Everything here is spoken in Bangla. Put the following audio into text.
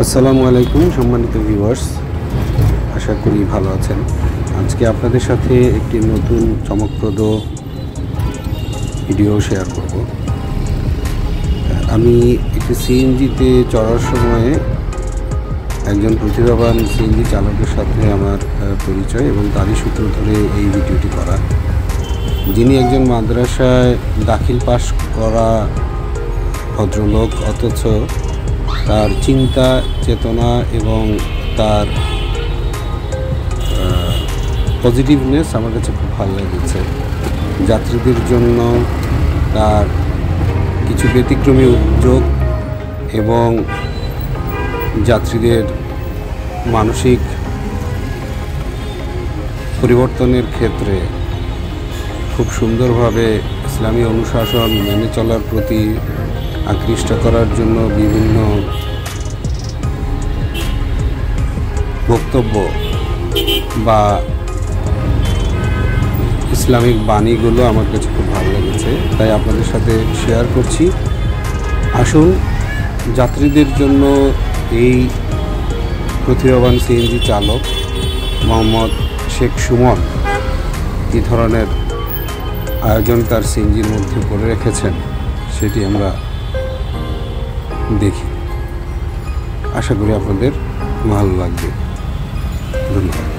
আসসালামু আলাইকুম সম্মানিত ভিউয়ার্স, আশা করি ভালো আছেন। আজকে আপনাদের সাথে একটি নতুন চমকপ্রদ ভিডিও শেয়ার করব। আমি একটি সিএনজিতে চড়ার সময় একজন প্রতিভাবান সিএনজি চালকের সাথে আমার পরিচয় এবং তারই সূত্র ধরে এই ভিডিওটি করা। যিনি একজন মাদ্রাসায় দাখিল পাশ করা ভদ্রলোক, অথচ তার চিন্তা চেতনা এবং তার পজিটিভনেস আমার কাছে খুব ভালো লেগেছে। যাত্রীদের জন্য তার কিছু ব্যতিক্রমী উদ্যোগ এবং যাত্রীদের মানসিক পরিবর্তনের ক্ষেত্রে খুব সুন্দরভাবে ইসলামী অনুশাসন মেনে চলার প্রতি আকৃষ্ট করার জন্য বিভিন্ন বক্তব্য বা ইসলামিক বাণীগুলো আমার কাছে খুব ভালো লেগেছে, তাই আপনাদের সাথে শেয়ার করছি। আসুন যাত্রীদের জন্য এই প্রতিভাবান সিএনজি চালক মোহাম্মদ শেখ সুমন কী ধরনের আয়োজন তার সিএনজির মধ্যে করে রেখেছেন সেটি আমরা দেখি। আশা করি আপনাদের ভালো লাগবে। ধন্যবাদ।